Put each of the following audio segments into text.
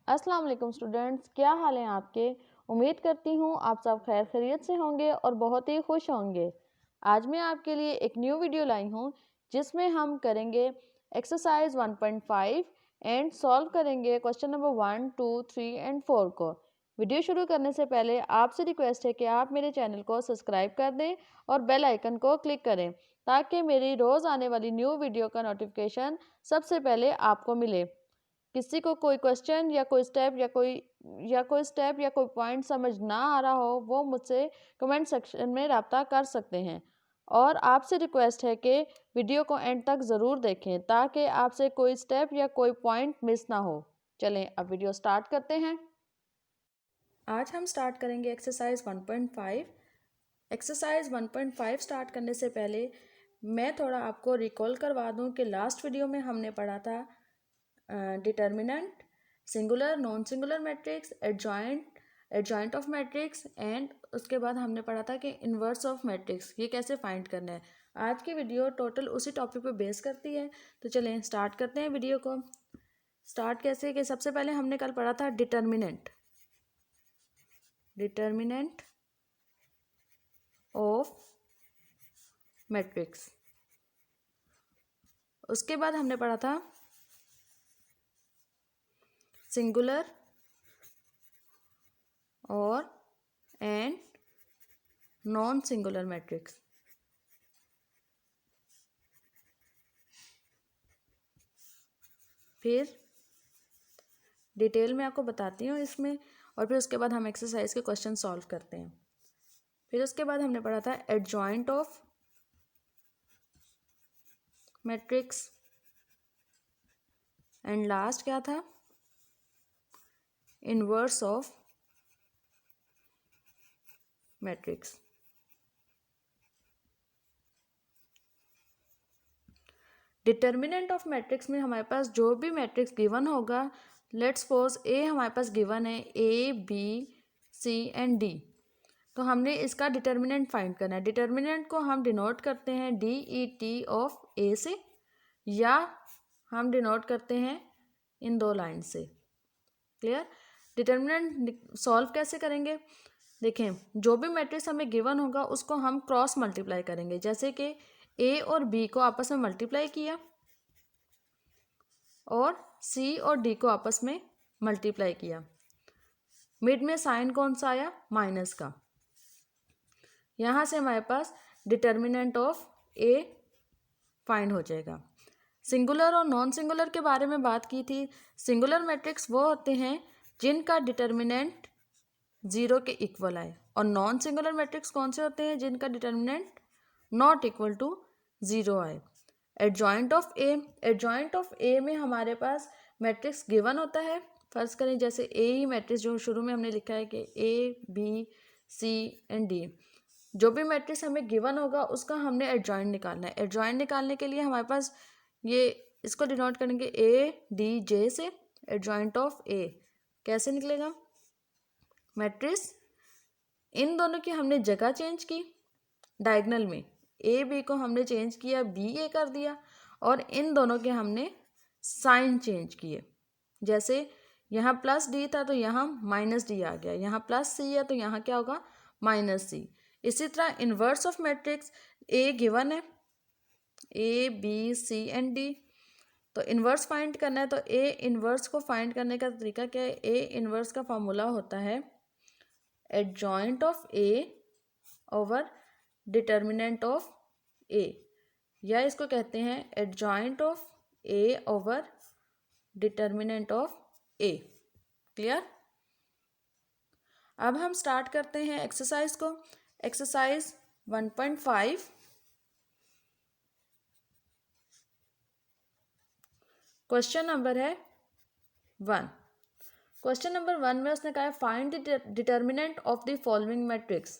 अस्सलाम वालेकुम स्टूडेंट्स, क्या हाल हैं आपके। उम्मीद करती हूँ आप सब खैर खैरियत से होंगे और बहुत ही खुश होंगे। आज मैं आपके लिए एक न्यू वीडियो लाई हूँ जिसमें हम करेंगे एक्सरसाइज 1.5 एंड सॉल्व करेंगे क्वेश्चन नंबर 1, 2, 3 एंड 4 को। वीडियो शुरू करने से पहले आपसे रिक्वेस्ट है कि आप मेरे चैनल को सब्सक्राइब कर दें और बेल आइकन को क्लिक करें ताकि मेरी रोज़ आने वाली न्यू वीडियो का नोटिफिकेशन सबसे पहले आपको मिले। किसी को कोई क्वेश्चन या कोई स्टेप या कोई पॉइंट समझ ना आ रहा हो वो मुझसे कमेंट सेक्शन में रब्ता कर सकते हैं। और आपसे रिक्वेस्ट है कि वीडियो को एंड तक ज़रूर देखें ताकि आपसे कोई स्टेप या कोई पॉइंट मिस ना हो। चलें अब वीडियो स्टार्ट करते हैं। आज हम स्टार्ट करेंगे एक्सरसाइज 1.5। एक्सरसाइज 1.5 स्टार्ट करने से पहले मैं थोड़ा आपको रिकॉल करवा दूं कि लास्ट वीडियो में हमने पढ़ा था determinant, singular, non singular matrix, adjoint of matrix and उसके बाद हमने पढ़ा था कि इन्वर्स ऑफ मैट्रिक्स ये कैसे फाइंड करना है। आज की वीडियो टोटल उसी टॉपिक पे बेस करती है। तो चलें स्टार्ट करते हैं वीडियो को। स्टार्ट कैसे कि सबसे पहले हमने कल पढ़ा था डिटर्मिनेंट ऑफ मैट्रिक्स। उसके बाद हमने पढ़ा था सिंगुलर और एंड नॉन सिंगुलर मैट्रिक्स। फिर डिटेल में आपको बताती हूँ इसमें, और फिर उसके बाद हम एक्सरसाइज के क्वेश्चन सॉल्व करते हैं। फिर उसके बाद हमने पढ़ा था adjoint of matrix and last क्या था, inverse of matrix. Determinant of matrix में हमारे पास जो भी मैट्रिक्स गिवन होगा, लेट्स सपोज ए हमारे पास गिवन है A B C and D, तो हमने इसका डिटर्मिनेंट फाइंड करना है। डिटर्मिनेंट को हम डिनोट करते हैं डी ई टी ऑफ ए से, या हम डिनोट करते हैं इन दो लाइन से। क्लियर। डिटर्मिनेंट सॉल्व कैसे करेंगे, देखें जो भी मैट्रिक्स हमें गिवन होगा उसको हम क्रॉस मल्टीप्लाई करेंगे। जैसे कि ए और बी को आपस में मल्टीप्लाई किया और सी और डी को आपस में मल्टीप्लाई किया, मिड में साइन कौन सा आया, माइनस का। यहाँ से हमारे पास डिटर्मिनेंट ऑफ ए फाइंड हो जाएगा। सिंगुलर और नॉन सिंगुलर के बारे में बात की थी। सिंगुलर मैट्रिक्स वो होते हैं जिनका डिटर्मिनेंट 0 के इक्वल आए, और नॉन सिंगुलर मैट्रिक्स कौन से होते हैं जिनका डिटर्मिनेंट नॉट इक्वल टू 0 आए। एडजॉइंट ऑफ ए में हमारे पास मैट्रिक्स गिवन होता है। फर्ज करें जैसे ए ही मैट्रिक्स जो शुरू में हमने लिखा है कि A B C and D, जो भी मैट्रिक्स हमें गिवन होगा उसका हमने एडजॉइंट निकालना है। एडजॉइंट निकालने के लिए हमारे पास ये इसको डिनोट करेंगे ए डी जे से। एडजॉइंट ऑफ ए कैसे निकलेगा, मैट्रिक्स इन दोनों की हमने जगह चेंज की, डायगोनल में ए बी को हमने चेंज किया, बी ए कर दिया, और इन दोनों के हमने साइन चेंज किए। जैसे यहाँ प्लस डी था तो यहाँ माइनस डी आ गया, यहाँ प्लस सी है तो यहाँ क्या होगा, माइनस सी। इसी तरह inverse of matrix A given है A B C and D, तो इन्वर्स फाइंड करना है। तो ए इन्वर्स को फाइंड करने का तरीका क्या है, ए इन्वर्स का फॉर्मूला होता है adjoint of A over determinant of A, या इसको कहते हैं adjoint of A over determinant of A. Clear. अब हम स्टार्ट करते हैं एक्सरसाइज को। एक्सरसाइज 1.5 क्वेश्चन नंबर है 1। क्वेश्चन नंबर 1 में उसने कहा है find the determinant of the following matrix.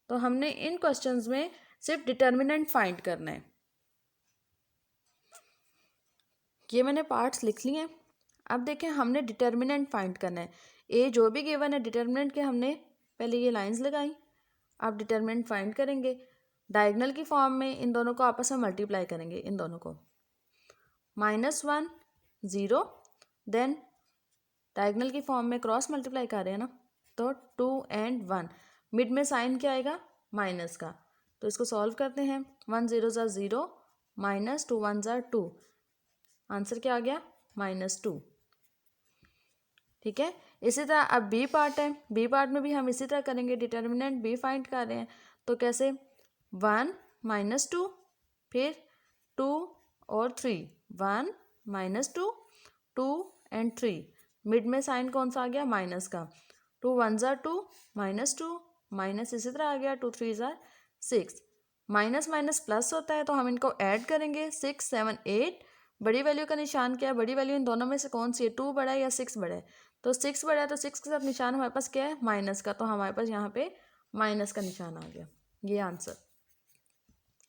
तो हमने इन क्वेश्चंस में सिर्फ डिटर्मिनेंट फाइंड करना है। ये मैंने पार्ट्स लिख लिए हैं। अब देखें हमने डिटर्मिनेंट फाइंड करना है। ए जो भी गिवन है डिटर्मिनेंट के हमने पहले ये लाइंस लगाई, आप डिटर्मिनेंट फाइंड करेंगे। डायगोनल की फॉर्म में इन दोनों को आपस में मल्टीप्लाई करेंगे, इन दोनों को -1 0, देन डायगोनल की फॉर्म में क्रॉस मल्टीप्लाई कर रहे हैं ना, तो 2 and 1, मिड में साइन क्या आएगा, माइनस का। तो इसको सॉल्व करते हैं, 1 0 ज़ा 0 माइनस 2 1 ज़ा 2, आंसर क्या आ गया, -2। ठीक है। इसी तरह अब बी पार्ट है, बी पार्ट में भी हम इसी तरह करेंगे, डिटर्मिनेंट बी फाइंड कर रहे हैं, तो कैसे, 1 -2, फिर 2 और 3, 1 -2 2 and 3, मिड में साइन कौन सा आ गया, माइनस का। 2 1 ज़ा 2 -2 माइनस, इसी तरह आ गया 2 3 ज़ा 6, माइनस माइनस प्लस होता है तो हम इनको ऐड करेंगे, 6 7 8, बड़ी वैल्यू का निशान क्या है, बड़ी वैल्यू इन दोनों में से कौन सी है, 2 बड़ा है या 6 बड़ा है, तो 6 बड़ा है, तो 6 के साथ निशान हमारे पास क्या है, माइनस का, तो हमारे पास यहाँ पे माइनस का निशान आ गया, ये आंसर।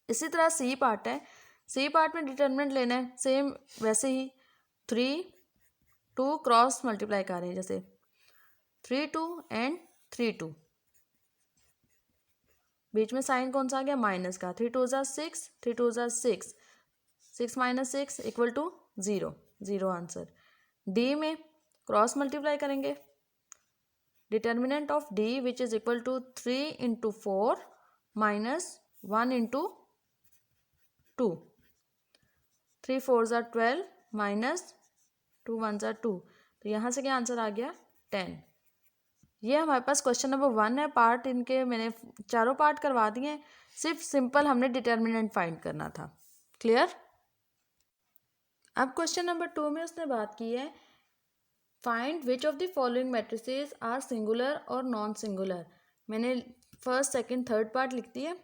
इसी तरह सी पार्ट है, सी पार्ट में डिटर्मिनेंट लेना है, सेम वैसे ही 3 2 क्रॉस मल्टीप्लाई कर रहे हैं, जैसे 3 2 and 3 2, बीच में साइन कौन सा आ गया, माइनस का। 3 2 ज़ा 6 3 2 ज़ा 6, 6 - 6 इक्वल टू 0, 0 आंसर। डी में क्रॉस मल्टीप्लाई करेंगे, determinant of D which is equal to 3 × 4 minus 1 × 2, 3 4 ज़ा 12 माइनस 2 1 ज़ा 2, तो यहाँ से क्या आंसर आ गया, 10। ये हमारे पास क्वेश्चन नंबर 1 है, पार्ट इनके मैंने चारों पार्ट करवा दिए हैं, सिर्फ सिंपल हमने डिटर्मिनेंट फाइंड करना था। क्लियर। अब क्वेश्चन नंबर 2 में उसने बात की है, find which of the following matrices are singular और नॉन सिंगुलर। मैंने फर्स्ट सेकंड थर्ड पार्ट लिख दिया,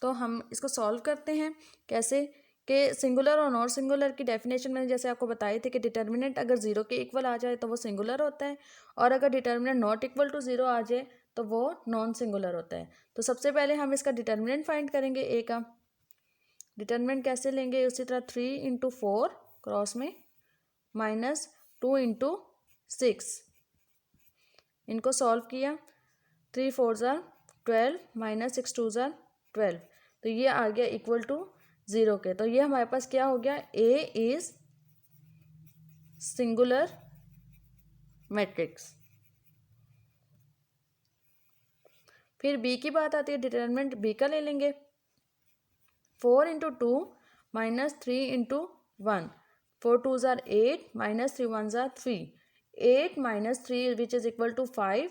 तो हम इसको सॉल्व करते हैं। कैसे कि सिंगुलर और नॉन सिंगुलर की डेफिनेशन मैंने जैसे आपको बताई थी कि डिटर्मिनेंट अगर 0 के इक्वल आ जाए तो वो सिंगुलर होता है, और अगर डिटर्मिनेंट नॉट इक्वल टू 0 आ जाए तो वो नॉन सिंगुलर होता है। तो सबसे पहले हम इसका डिटर्मिनेंट फाइंड करेंगे, ए का डिटर्मिनेंट कैसे लेंगे, उसी तरह 3 × 4 क्रॉस में माइनस 2 × 6, इनको सॉल्व किया, 3 4 ज़ा 12 माइनस 6 2 ज़ा 12, तो ये आ गया इक्वल टू 0 के। तो ये हमारे पास क्या हो गया, ए इज सिंगुलर मैट्रिक्स। फिर बी की बात आती है, डिटर्मिनेंट बी का ले लेंगे, 4 × 2 माइनस 3 × 1, 4 2 ज़ा 8 माइनस 3 1 ज़ा 3, 8 - 3 विच इज इक्वल टू 5।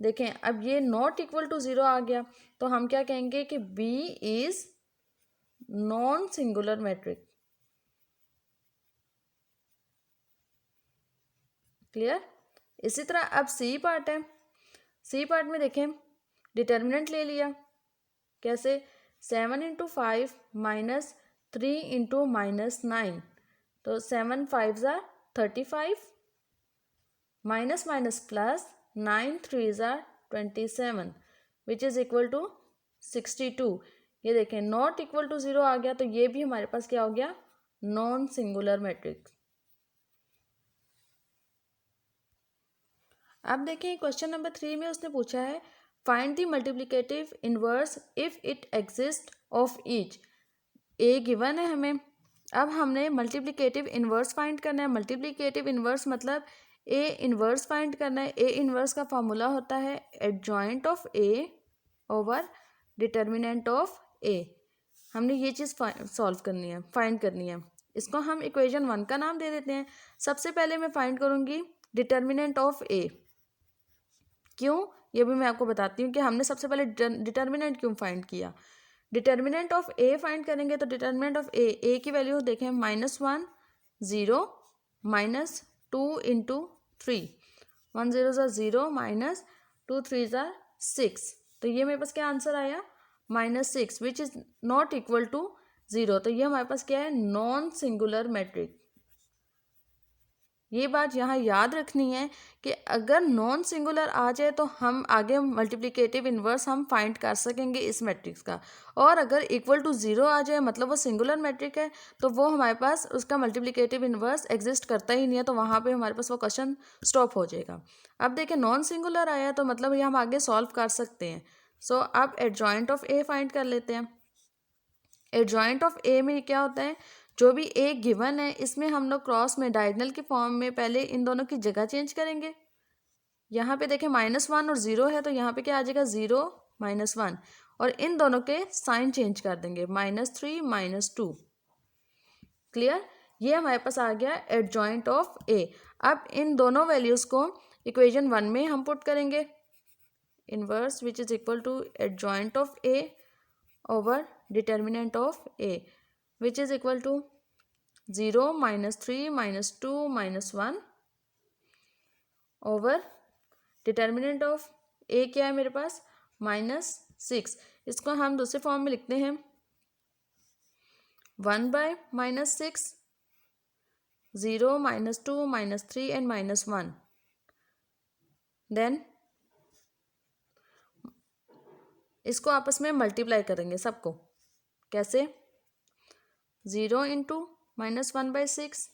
देखें अब ये नॉट इक्वल टू 0 आ गया, तो हम क्या कहेंगे कि B is non singular matrix. Clear. इसी तरह अब सी पार्ट है, सी पार्ट में देखें डिटर्मिनेंट ले लिया, कैसे, 7 × 5 माइनस 3 × -9, तो 7 5 ज़ा 35 माइनस माइनस प्लस 9 3 ज़ा 27 विच इज़ इक्वल टू 62। ये देखें नॉट इक्वल टू 0 आ गया, तो ये भी हमारे पास क्या हो गया, नॉन सिंगुलर मैट्रिक्स। अब देखें क्वेश्चन नंबर 3 में उसने पूछा है, find the multiplicative inverse if it exist of each. A given है हमें, अब हमने मल्टीप्लिकेटिव इनवर्स फाइंड करना है। मल्टीप्लिकेटिव इनवर्स मतलब ए इनवर्स फाइंड करना है। ए इनवर्स का फार्मूला होता है adjoint of A over determinant of A. हमने ये चीज़ सॉल्व करनी है, फाइंड करनी है। इसको हम इक्वेशन 1 का नाम दे देते हैं। सबसे पहले मैं फाइंड करूँगी डिटर्मिनेंट ऑफ ए। क्यों, ये भी मैं आपको बताती हूँ कि हमने सबसे पहले डिटर्मिनेंट क्यों फाइंड किया। डिटर्मिनेंट ऑफ ए फाइंड करेंगे तो डिटर्मिनेंट ऑफ ए की वैल्यू देखें, -1 0 माइनस 2 × 3, 1 0 ज़ा 0 माइनस 2 3 ज़ा 6, तो ये मेरे पास क्या आंसर आया, -6 which is not equal to 0। तो ये हमारे पास क्या है, नॉन सिंगुलर मैट्रिक। ये बात यहाँ याद रखनी है कि अगर नॉन सिंगुलर आ जाए तो हम आगे मल्टीप्लिकेटिव इन्वर्स हम फाइंड कर सकेंगे इस मैट्रिक्स का, और अगर इक्वल टू 0 आ जाए मतलब वो सिंगुलर मैट्रिक है, तो वो हमारे पास उसका मल्टीप्लिकेटिव इन्वर्स एग्जिस्ट करता ही नहीं है, तो वहाँ पे हमारे पास वो क्वेश्चन स्टॉप हो जाएगा। अब देखिए नॉन सिंगुलर आया तो मतलब ये हम आगे सॉल्व कर सकते हैं। सो अब एडजॉइंट ऑफ ए फाइंड कर लेते हैं। एडजॉइंट ऑफ ए में क्या होता है, जो भी ए गिवन है इसमें हम लोग क्रॉस में डायगोनल के फॉर्म में पहले इन दोनों की जगह चेंज करेंगे। यहाँ पे देखें -1 और 0 है, तो यहाँ पे क्या आ जाएगा 0 -1, और इन दोनों के साइन चेंज कर देंगे, -3 -2। क्लियर? ये हमारे पास आ गया एडजॉइंट ऑफ ए। अब इन दोनों वैल्यूज़ को इक्वेशन 1 में हम पुट करेंगे, inverse which is equal to adjoint of A over determinant of A which is equal to 0 -3 -2 -1 over determinant of A क्या है मेरे पास -6। इसको हम दूसरे फॉर्म में लिखते हैं 1/-6, 0 -2 -3 एंड -1। देन इसको आपस में मल्टीप्लाई करेंगे सबको। कैसे? 0 into -1/6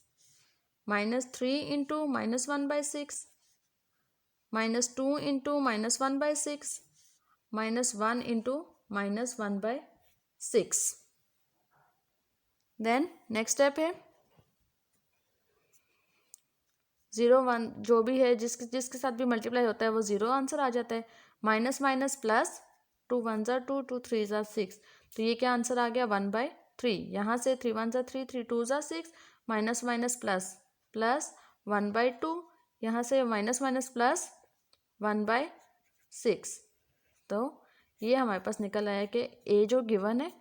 -3 into -1/6 -2 into -1/6 -1 into -1/6। Then next step है 0 1 जो भी है जिसके साथ भी मल्टीप्लाई होता है वो 0 आंसर आ जाता है। माइनस माइनस प्लस 2 1 ज़ा 2 2 3 ज़ा 6, तो ये क्या आंसर आ गया 1/3। यहाँ से 3 1 ज़ा 3 3 2 ज़ा 6, माइनस माइनस प्लस प्लस 1/2, यहाँ से माइनस माइनस प्लस 1/6। तो ये हमारे पास निकल आया कि ए जो गिवन है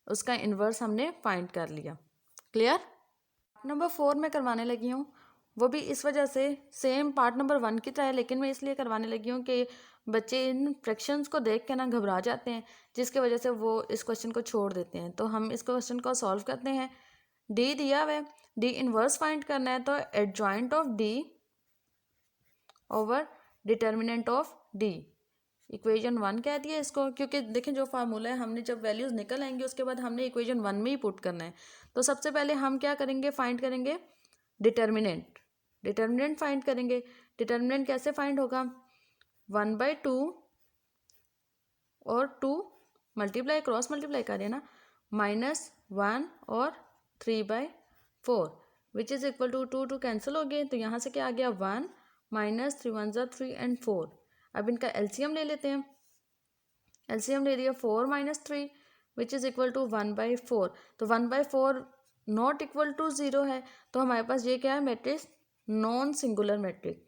उसका इन्वर्स हमने फाइंड कर लिया। क्लियर? नंबर 4 में करवाने लगी हूँ, वो भी इस वजह से सेम पार्ट नंबर 1 की तरह है, लेकिन मैं इसलिए करवाने लगी हूँ कि बच्चे इन फ्रैक्शंस को देख के ना घबरा जाते हैं, जिसके वजह से वो इस क्वेश्चन को छोड़ देते हैं। तो हम इस क्वेश्चन को सॉल्व करते हैं। डी दिया हुआ है, डी इनवर्स फाइंड करना है, तो adjoint of D over determinant of D, equation 1 कह दिया इसको, क्योंकि देखें जो फार्मूला है हमने जब वैल्यूज़ निकल आएंगे उसके बाद हमने इक्वेशन 1 में ही पुट करना है। तो सबसे पहले हम क्या करेंगे, फाइंड करेंगे डिटर्मिनेंट। डिटर्मिनेंट फाइंड करेंगे। डिटर्मिनेंट कैसे फाइंड होगा, 1/2 और 2 मल्टीप्लाई क्रॉस मल्टीप्लाई करें ना, -1 और 3/4 which is equal to 2 2 cancel हो गए, तो यहाँ से क्या आ गया 1 -3 1 ज़ा 3 एंड 4। अब इनका एलसीएम ले लेते हैं। एलसीएम ले लिया 4 - 3 विच इज़ इक्वल टू 1/4। तो 1/4 नॉट इक्वल टू 0 है, तो हमारे पास ये क्या है matrix non singular matrix.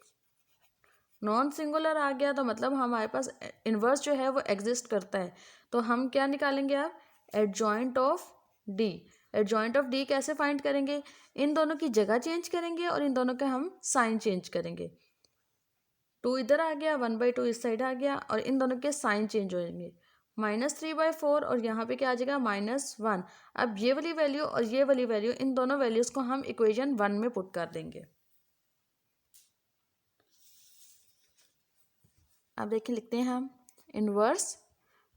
Non singular आ गया तो मतलब हमारे पास इन्वर्स जो है वो एग्जिस्ट करता है। तो हम क्या निकालेंगे अब, adjoint of D. Adjoint of D कैसे फाइंड करेंगे, इन दोनों की जगह चेंज करेंगे और इन दोनों का हम साइन चेंज करेंगे। 2 इधर आ गया, 1/2 इस साइड आ गया, और इन दोनों के साइन चेंज हो जाएंगे, -3/4 और यहाँ पे क्या आ जाएगा -1। अब ये वाली वैल्यू और ये वाली वैल्यू, इन दोनों वैल्यूज़ को हम इक्वेशन 1 में पुट कर देंगे। अब देखिए लिखते हैं हम inverse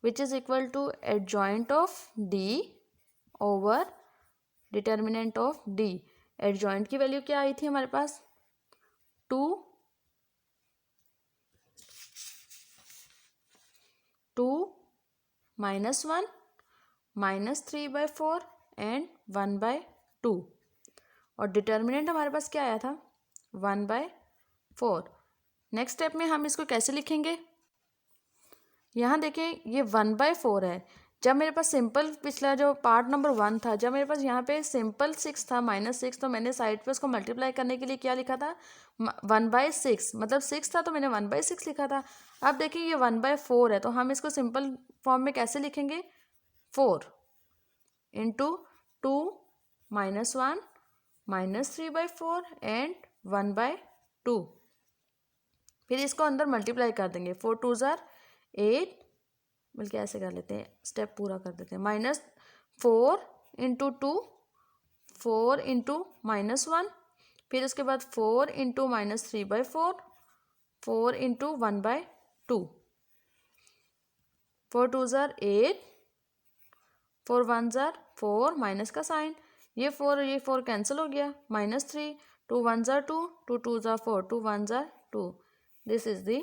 which is equal to adjoint of D over determinant of D. Adjoint की वैल्यू क्या आई थी हमारे पास 2 -1 -3/4 एंड 1/2, और डिटर्मिनेंट हमारे पास क्या आया था 1/4। नेक्स्ट स्टेप में हम इसको कैसे लिखेंगे, यहाँ देखें ये 1/4 है। जब मेरे पास सिंपल पिछला जो पार्ट नंबर 1 था, जब मेरे पास यहाँ पे सिंपल 6 था -6, तो मैंने साइड पे उसको मल्टीप्लाई करने के लिए क्या लिखा था 1/6, मतलब 6 था तो मैंने 1/6 लिखा था। अब देखिए ये 1/4 है, तो हम इसको सिंपल फॉर्म में कैसे लिखेंगे 4 इंटू 2 -1 -3/4 एंड 1/2। फिर इसको अंदर मल्टीप्लाई कर देंगे, 4 2 ज़ार 8, बल्कि ऐसे कर लेते हैं, स्टेप पूरा कर देते हैं, -4 इंटू 2 4 इंटू -1, फिर उसके बाद 4 इंटू -3/4 4 इंटू 1/2, 4 2 ज़ार 8 4 1 ज़ार 4, माइनस का साइन, ये 4 और ये 4 कैंसिल हो गया, -3 2 1 ज़ार 2 2 2 ज़ार 4 2 1 ज़ार 2। This is the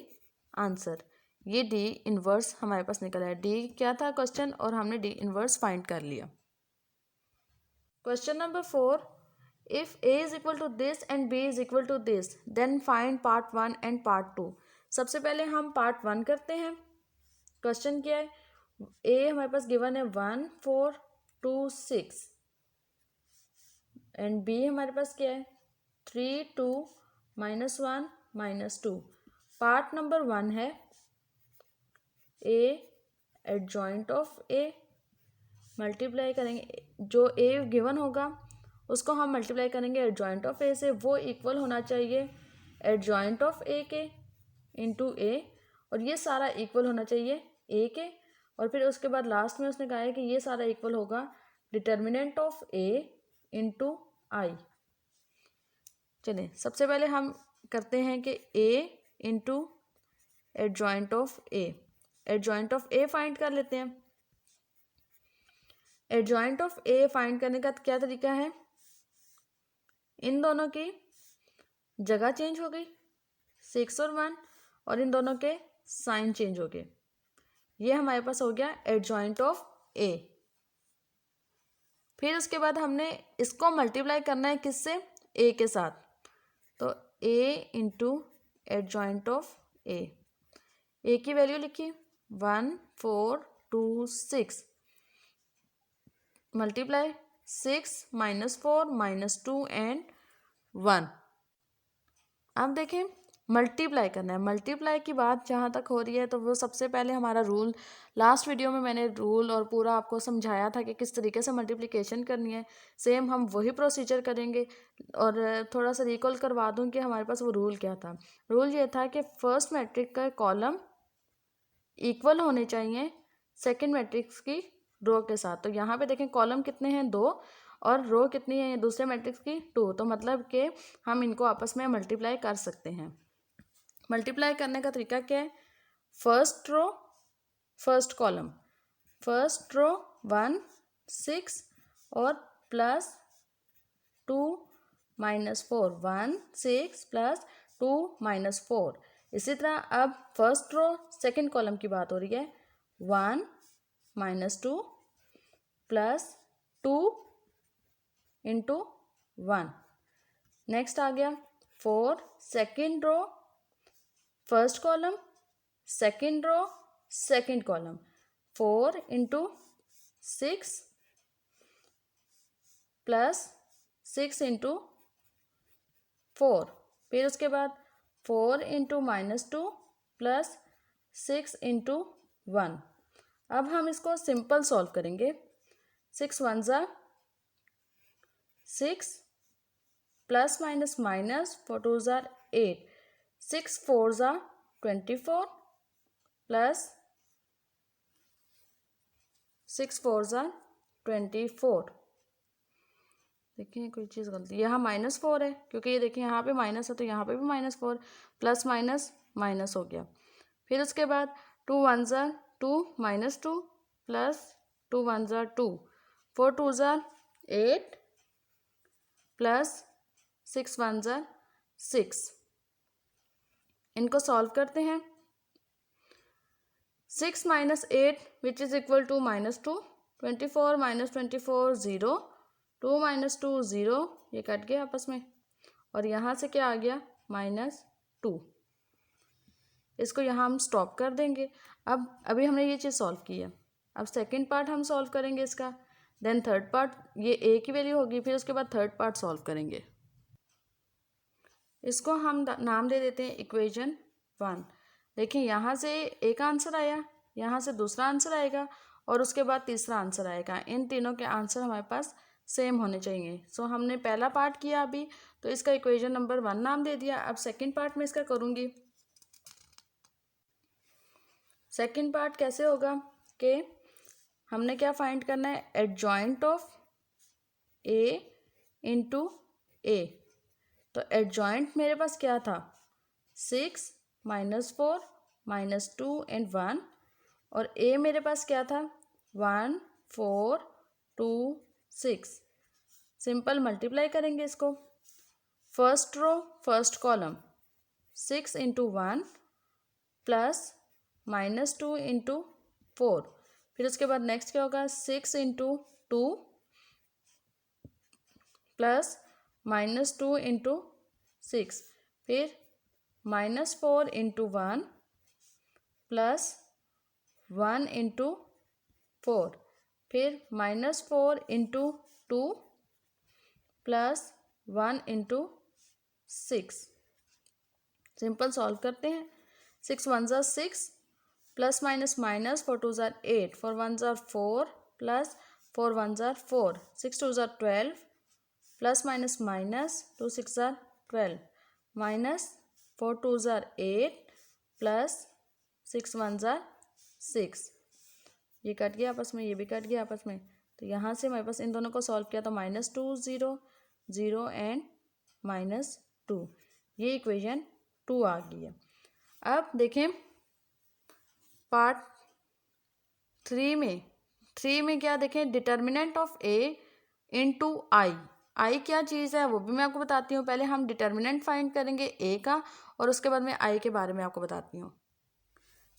answer. ये डी इनवर्स हमारे पास निकला है। डी क्या था क्वेश्चन, और हमने डी इनवर्स फाइंड कर लिया। Question number 4, if A is equal to this and B is equal to this then find part 1 and part 2। सबसे पहले हम पार्ट 1 करते हैं। क्वेश्चन क्या है, ए हमारे पास गिवन है 1 4 2 6 एंड बी हमारे पास क्या है 3 2 -1 -2। पार्ट नंबर 1 है ए एडजॉइंट ऑफ ए, मल्टीप्लाई करेंगे जो ए गिवन होगा उसको हम मल्टीप्लाई करेंगे एडजॉइंट ऑफ ए से, वो इक्वल होना चाहिए एडजॉइंट ऑफ ए के इंटू ए, और ये सारा इक्वल होना चाहिए ए के, और फिर उसके बाद लास्ट में उसने कहा है कि ये सारा इक्वल होगा determinant of A into I. चलिए सबसे पहले हम करते हैं कि A into adjoint of A, adjoint of A find कर लेते हैं। एडजॉइंट ऑफ ए फाइंड करने का क्या तरीका है, इन दोनों की जगह चेंज हो गई 6 और 1, और इन दोनों के साइन चेंज हो गए, ये हमारे पास हो गया एडजॉइंट ऑफ ए। फिर उसके बाद हमने इसको मल्टीप्लाई करना है किससे, ए के साथ, तो ए इंटू एडजॉइंट ऑफ ए की वैल्यू लिखिए 1 4 2 6 मल्टीप्लाई 6 -4 -2 एंड 1। अब देखें मल्टीप्लाई करना है, मल्टीप्लाई की बात जहाँ तक हो रही है तो वो सबसे पहले हमारा रूल, लास्ट वीडियो में मैंने रूल और पूरा आपको समझाया था कि किस तरीके से मल्टीप्लिकेशन करनी है, सेम हम वही प्रोसीजर करेंगे। और थोड़ा सा रिकॉल करवा दूँ कि हमारे पास वो रूल क्या था। रूल ये था कि फर्स्ट मैट्रिक्स का कॉलम इक्वल होने चाहिए सेकेंड मैट्रिक्स की रो के साथ। तो यहाँ पे देखें कॉलम कितने हैं 2 और रो कितनी है दूसरे मैट्रिक्स की 2, तो मतलब कि हम इनको आपस में मल्टीप्लाई कर सकते हैं। मल्टीप्लाई करने का तरीका क्या है, first row first column, first row 1 6 और प्लस 2 -4 1 6 प्लस 2 -4। इसी तरह अब फर्स्ट रो सेकंड कॉलम की बात हो रही है 1 -2 प्लस 2 इंटू 1। नेक्स्ट आ गया 4 second row first column second row second column 4 into 6 plus 6 into 4। फिर उसके बाद 4 इंटू -2 प्लस 6 इंटू 1। अब हम इसको सिंपल सॉल्व करेंगे। 6 1 ज़ा 6 प्लस माइनस माइनस 4 2 ज़ा 8 6 4 ज़ा 24 प्लस 6 4 ज़ा 24। देखिए कोई चीज़ गलती, यहाँ -4 है क्योंकि ये देखिए यहाँ पे माइनस है तो यहाँ पे भी -4, प्लस माइनस माइनस हो गया। फिर उसके बाद 2 1 ज़ा 2 -2 प्लस 2 1 ज़ा 2 4 2 ज़ा 8 प्लस 6 1 ज़ा 6। इनको सॉल्व करते हैं। 6 - 8 विच इज़ इक्वल टू -2, 24 - 24 0, 2 - 2 0, ये कट गया आपस में, और यहाँ से क्या आ गया -2। इसको यहाँ हम स्टॉप कर देंगे। अब अभी हमने ये चीज़ सॉल्व की है, अब सेकंड पार्ट हम सॉल्व करेंगे इसका, देन थर्ड पार्ट, ये ए की वैल्यू होगी, फिर उसके बाद थर्ड पार्ट सॉल्व करेंगे। इसको हम नाम दे देते हैं इक्वेशन 1। देखिए यहाँ से एक आंसर आया, यहाँ से दूसरा आंसर आएगा और उसके बाद तीसरा आंसर आएगा। इन तीनों के आंसर हमारे पास सेम होने चाहिए। सो हमने पहला पार्ट किया अभी, तो इसका इक्वेशन नंबर 1 नाम दे दिया। अब सेकंड पार्ट में इसका करूँगी। सेकंड पार्ट कैसे होगा कि हमने क्या फाइंड करना है, एडजॉइंट ऑफ ए इंटू ए। तो एडजॉइंट मेरे पास क्या था 6 -4 -2 एंड 1, और ए मेरे पास क्या था 1 4 2 6। सिंपल मल्टीप्लाई करेंगे इसको, first row first column 6 into 1 plus -2 into 4। फिर उसके बाद नेक्स्ट क्या होगा 6 इंटू 2 प्लस -2 इंटू 6, फिर -4 इंटू 1 प्लस 1 इंटू 4, फिर -4 into 2 plus 1 into 6। Simple solve करते हैं। 6 1 ज़ा 6 प्लस माइनस माइनस 4 2 ज़ा 8 4 1 ज़ा 4 प्लस 4 1 ज़ा 4 6 2 ज़ा 12 प्लस माइनस माइनस 2 6 ज़ा 12 माइनस 4 2 ज़ा 8 प्लस 6 1 ज़ा 6। ये कट गया आपस में, ये भी कट गया आपस में। तो यहाँ से हमारे पास इन दोनों को सॉल्व किया तो -2 0 0 एंड -2, ये इक्वेशन 2 आ गई है। अब देखें पार्ट 3 में क्या देखें, डिटर्मिनेंट ऑफ ए इंटू आई क्या चीज़ है वो भी मैं आपको बताती हूँ। पहले हम डिटर्मिनेंट फाइंड करेंगे ए का और उसके बाद में आई के बारे में आपको बताती हूँ।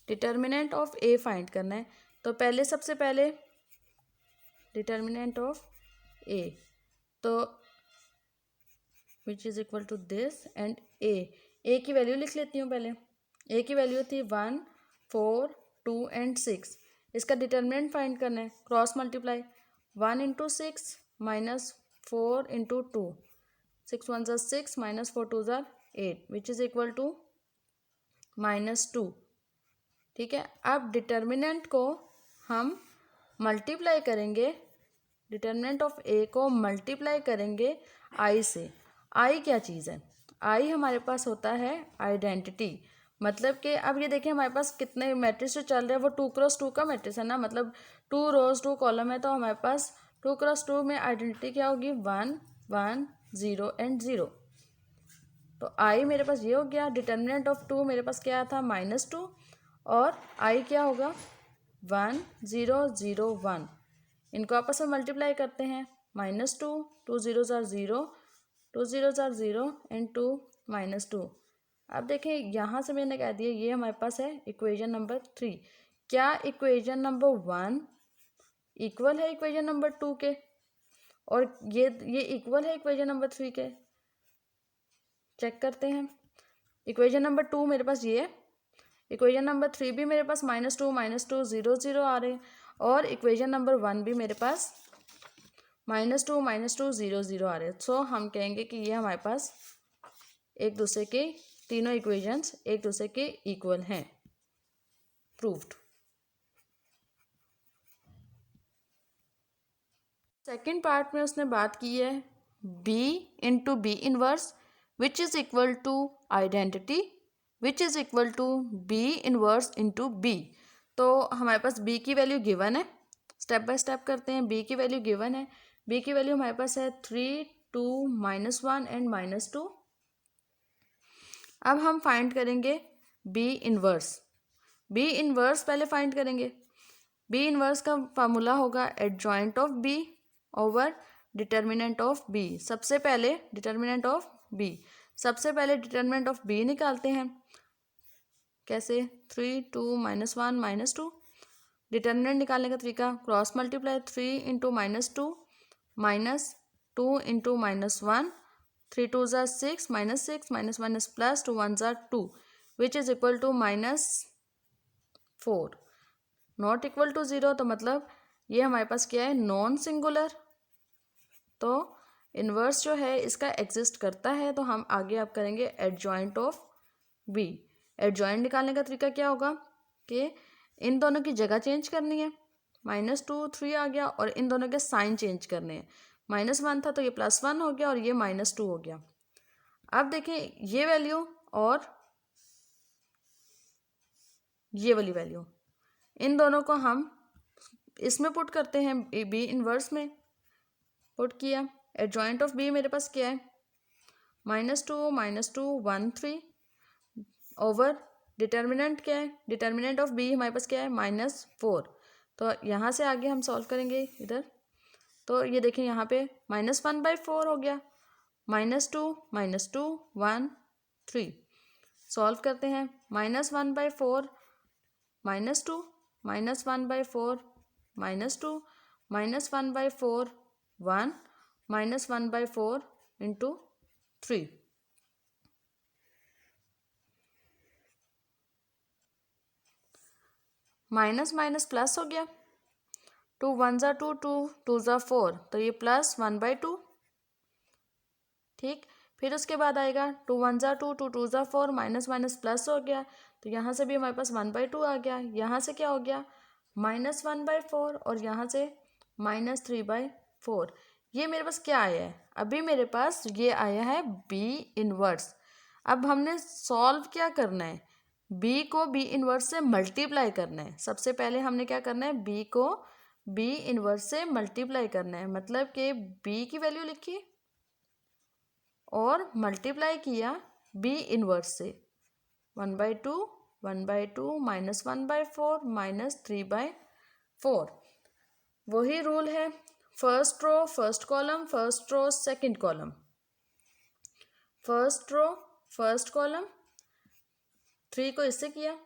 डिटर्मिनेंट ऑफ ए फाइंड करना है तो पहले सबसे पहले डिटर्मिनेंट ऑफ ए, तो which is equal to this and A की वैल्यू लिख लेती हूँ। पहले ए की वैल्यू थी 1 4 2 एंड 6। इसका डिटर्मिनेंट फाइंड करना है, cross multiply 1 into 6 minus 4 into 2 6 1 ज़ा 6 माइनस 4 2 ज़ा 8 विच इज़ इक्वल टू -2। ठीक है, अब डिटर्मिनेंट को हम मल्टीप्लाई करेंगे, डिटर्मिनेंट ऑफ ए को मल्टीप्लाई करेंगे आई से। आई क्या चीज़ है, आई हमारे पास होता है आइडेंटिटी। मतलब कि अब ये देखिए हमारे पास कितने मैट्रिक्स जो चल रहे हैं वो 2 क्रॉस 2 का मैट्रिक्स है ना, मतलब 2 रोज 2 कॉलम है। तो हमारे पास 2 क्रॉस 2 में आइडेंटिटी क्या होगी, 1 1 0 एंड 0। तो आई मेरे पास ये हो गया। डिटर्मिनेंट ऑफ 2 मेरे पास क्या था, -2, और आई क्या होगा 1 0 0 1। इनको आपस में मल्टीप्लाई करते हैं, -2 2 0 ज़ा 0 2 0 ज़ा 0 एंड 2 -2। अब देखें यहाँ से मैंने कह दिया ये हमारे पास है इक्वेशन नंबर 3। क्या इक्वेशन नंबर 1 इक्वल है इक्वेशन नंबर 2 के, और ये इक्वल है इक्वेशन नंबर 3 के? चेक करते हैं। इक्वेशन नंबर 2 मेरे पास ये है, इक्वेशन नंबर 3 भी मेरे पास -2 0 0 आ रहे हैं, और इक्वेशन नंबर 1 भी मेरे पास -2 0 0 आ रहे हैं। सो हम कहेंगे कि ये हमारे पास एक दूसरे के तीनों इक्वेशंस एक दूसरे के इक्वल हैं। प्रूव्ड। सेकेंड पार्ट में उसने बात की है B into B inverse which is equal to identity which is equal to B inverse into B. तो हमारे पास बी की वैल्यू गिवन है, स्टेप बाय स्टेप करते हैं। बी की वैल्यू गिवन है, बी की वैल्यू हमारे पास है 3 2 -1 एंड -2। अब हम फाइंड करेंगे बी इनवर्स। बी इनवर्स पहले फाइंड करेंगे। बी इनवर्स का फार्मूला होगा adjoint of B over determinant of B. सबसे पहले डिटर्मिनेंट ऑफ बी, सबसे पहले डिटर्मिनेंट ऑफ बी निकालते हैं। कैसे, 3 2 -1 -2। डिटर्मिनेंट निकालने का तरीका, क्रॉस मल्टीप्लाई 3 इंटू -2 -2 इंटू -1 3 2 ज़ा 6 -6 -1 प्लस 2 1 ज़ा 2 which is equal to -4। Not equal to 0 तो मतलब ये हमारे पास क्या है, नॉन सिंगुलर। तो इन्वर्स जो है इसका एग्जिस्ट करता है। तो हम आगे आप करेंगे एडजॉइंट ऑफ बी। एडजॉइंट निकालने का तरीका क्या होगा कि इन दोनों की जगह चेंज करनी है, -2 3 आ गया, और इन दोनों के साइन चेंज करने हैं। -1 था तो ये +1 हो गया और ये -2 हो गया। अब देखें ये वैल्यू और ये वाली वैल्यू, इन दोनों को हम इसमें पुट करते हैं, बी इनवर्स में पुट किया। एडजॉइंट ऑफ बी मेरे पास क्या है, -2 1 3 ओवर डिटर्मिनेंट क्या है, डिटर्मिनेंट ऑफ बी हमारे पास क्या है, -4। तो यहाँ से आगे हम सॉल्व करेंगे इधर। तो ये देखें यहाँ पे -1/4 हो गया, -2 1 3। सॉल्व करते हैं, -1/4 -2 -1/4 -2 -1/4 1 -1/4 इंटू 3। माइनस माइनस प्लस हो गया, 2 1 ज़ा 2, 2 2 ज़ा 4, तो ये +1/2। ठीक, फिर उसके बाद आएगा 2 1 ज़ा 2, 2 2 ज़ा 4, माइनस माइनस प्लस हो गया, तो यहाँ से भी हमारे पास 1/2 आ गया। यहाँ से क्या हो गया, -1/4, और यहाँ से -3/4। ये मेरे पास क्या आया है, अभी मेरे पास ये आया है बी इनवर्स। अब हमने सॉल्व क्या करना है, बी को बी इनवर्स से मल्टीप्लाई करना है। सबसे पहले हमने क्या करना है, बी को बी इनवर्स से मल्टीप्लाई करना है, मतलब कि बी की वैल्यू लिखी और मल्टीप्लाई किया बी इनवर्स से, 1/2 1/2 -1/4 -3/4। वही रूल है, first row first column, first row second column, first row first column. 3 को इससे किया,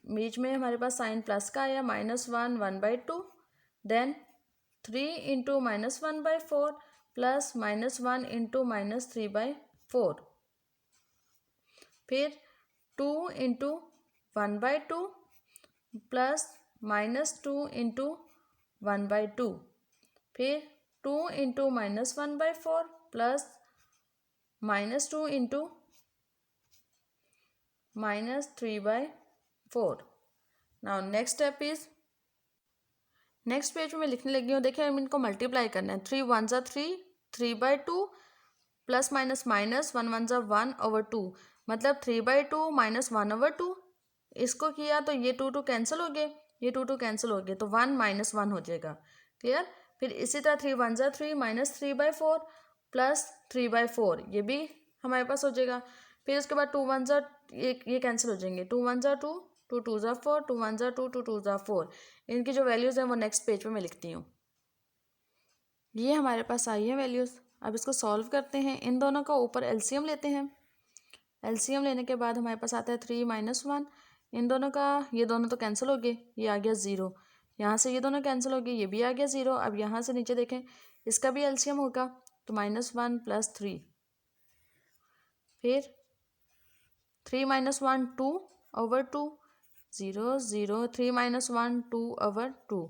बीच में हमारे पास साइन प्लस का आया, -1 1/2, देन 3 इंटू -1/4 प्लस -1 इंटू -3/4, फिर 2 इंटू 1/2 प्लस -2 इंटू 1/2, फिर 2 into -1/4 plus -2 into -3/4। Now next step is, next page में मैं लिखने लगी हूँ। देखिए हम इनको मल्टीप्लाई करना है, 3 1 ज़ा 3, 3/2 प्लस माइनस माइनस 1 1 ज़ा 1/2, मतलब 3/2 -1/2। इसको किया तो ये 2 2 कैंसिल हो गए, ये 2 2 कैंसिल हो गए, तो 1 -1 हो जाएगा। क्लियर, फिर इसी तरह 3 1 ज़ा 3 -3/4 प्लस 3/4, ये भी हमारे पास हो जाएगा। फिर उसके बाद 2 1 ज़ा, ये कैंसिल हो जाएंगे, 2 1 ज़ा 2, 2 2 ज़ा 4, 2 1 ज़ा 2, 2 2 ज़ा 4। इनकी जो वैल्यूज़ हैं वो नेक्स्ट पेज पे मैं लिखती हूँ। ये हमारे पास आई है वैल्यूज़। अब इसको सॉल्व करते हैं, इन दोनों का ऊपर एलसीएम लेते हैं। एलसीएम लेने के बाद हमारे पास आता है 3 -1, इन दोनों का, ये दोनों तो कैंसिल हो गए, ये आ गया 0। यहाँ से ये दोनों कैंसिल हो गए, ये भी आ गया 0। अब यहाँ से नीचे देखें, इसका भी एलसीएम होगा, तो -1 प्लस 3, फिर 3 -1 2/2, 0 0, 3 -1 2/2,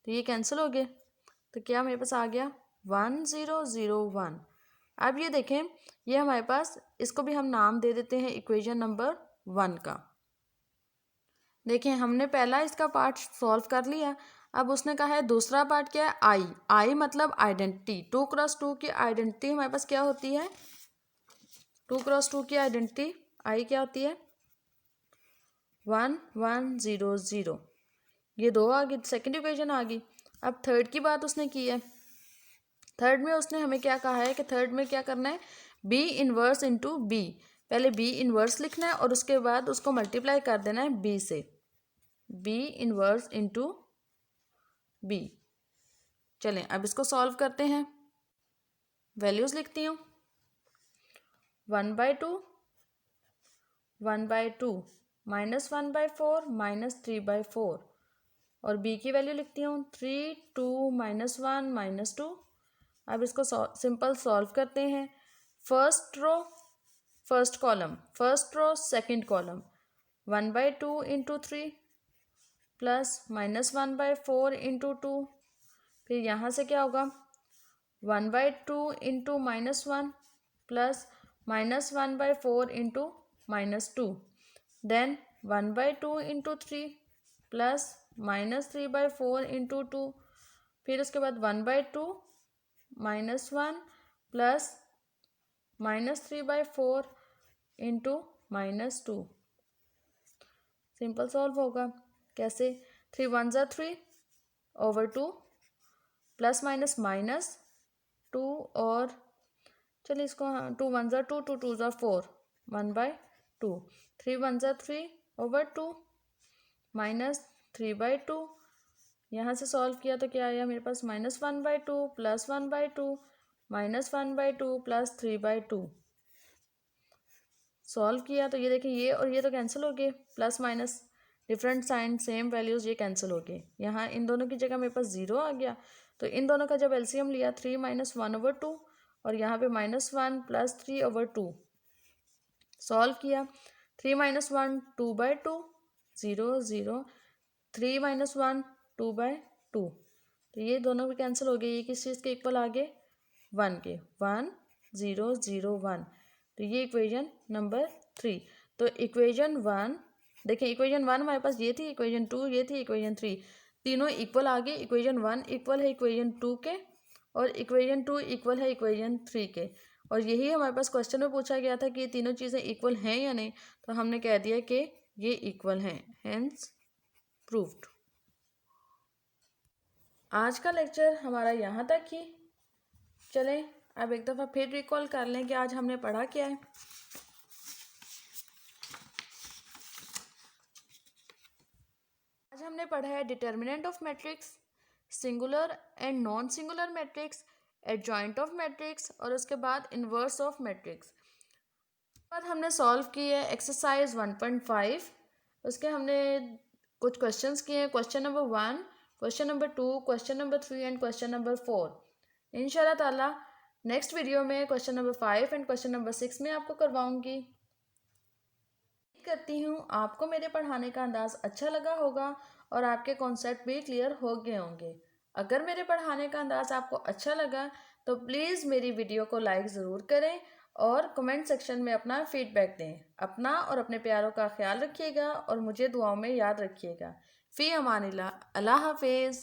तो ये कैंसिल हो गए, तो क्या मेरे पास आ गया 1 0 0 1। अब ये देखें, ये हमारे पास, इसको भी हम नाम दे देते हैं इक्वेशन नंबर 1 का। देखिए हमने पहला इसका पार्ट सॉल्व कर लिया, अब उसने कहा है दूसरा पार्ट क्या है, आई। आई मतलब आइडेंटिटी, 2 क्रॉस 2 की आइडेंटिटी हमारे पास क्या होती है, 2 क्रॉस 2 की आइडेंटिटी आई क्या होती है, 1 1 0 0। ये 2 आ गई, सेकेंड इक्वेशन आ गई। अब थर्ड की बात उसने की है, थर्ड में उसने हमें क्या कहा है कि थर्ड में क्या करना है, बी इनवर्स इंटू बी। पहले बी इनवर्स लिखना है और उसके बाद उसको मल्टीप्लाई कर देना है बी से, बी इनवर्स इंटू बी। चलें अब इसको सॉल्व करते हैं, वैल्यूज़ लिखती हूँ, 1/2 1/2 -1/4 -3/4, और बी की वैल्यू लिखती हूँ 3 2 -1 -2। अब इसको सिंपल सॉल्व करते हैं, first row first column, first row second column, 1/2 into 3 plus -1/4 into 2, फिर यहाँ से क्या होगा, 1/2 into -1 plus -1/4 into -2, then 1/2 into 3 plus -3/4 into 2, फिर उसके बाद 1/2 -1 प्लस -3/4 इंटू -2। सिंपल सॉल्व होगा, कैसे, 3 1 ज़ा 3/2 प्लस माइनस -2, और चलिए इसको 2 1 ज़ा 2, 2 2 ज़ा 4, 1/2, 3 1 ज़ा 3/2 -3/2। यहाँ से सॉल्व किया तो क्या आया मेरे पास, -1/2 प्लस 1/2 -1/2 प्लस 3/2। सॉल्व किया तो ये देखिए, ये और ये तो कैंसिल हो गए, plus minus different sign same values, ये कैंसिल हो गए। यहाँ इन दोनों की जगह मेरे पास 0 आ गया, तो इन दोनों का जब एलसीएम लिया 3 - 1/2 और यहाँ पे -1 + 3/2 सॉल्व किया। 3 - 1 2/2 0 0 3 - 1 2/2 तो ये दोनों भी कैंसिल हो गए। ये किस चीज़ के इक्वल आ गए 1 के 1 0 0 1 तो ये इक्वेशन नंबर 3। तो इक्वेशन 1 देखिए इक्वेशन 1 हमारे पास ये थी, इक्वेशन 2 ये थी, इक्वेशन 3 तीनों इक्वल आ गए। इक्वेशन 1 इक्वल है इक्वेशन 2 के और इक्वेशन 2 इक्वल है इक्वेशन 3 के। और यही हमारे पास क्वेश्चन में पूछा गया था कि ये तीनों चीज़ें इक्वल हैं या नहीं, तो हमने कह दिया कि ये इक्वल हैं, हेंस प्रूव्ड। आज का लेक्चर हमारा यहाँ तक ही। चलें अब एक दफ़ा फिर रिकॉल कर लें कि आज हमने पढ़ा क्या है। आज हमने पढ़ा है determinant of matrix, singular and non singular matrix, adjoint of matrix और उसके बाद इन्वर्स ऑफ मैट्रिक्स। बाद हमने सॉल्व की है एक्सरसाइज 1.5। उसके हमने कुछ क्वेश्चंस किए हैं, question number 1, question number 2, question number 3 and question number 4। इंशाल्लाह ताला नेक्स्ट वीडियो में question number 5 and question number 6 में आपको करवाऊंगी। करती हूँ आपको मेरे पढ़ाने का अंदाज़ अच्छा लगा होगा और आपके कॉन्सेप्ट भी क्लियर हो गए होंगे। अगर मेरे पढ़ाने का अंदाज़ आपको अच्छा लगा तो प्लीज़ मेरी वीडियो को लाइक ज़रूर करें और कमेंट सेक्शन में अपना फीडबैक दें। अपना और अपने प्यारों का ख्याल रखिएगा और मुझे दुआओं में याद रखिएगा। फ़ी अमानिल्लाह, अल्लाह हाफिज़।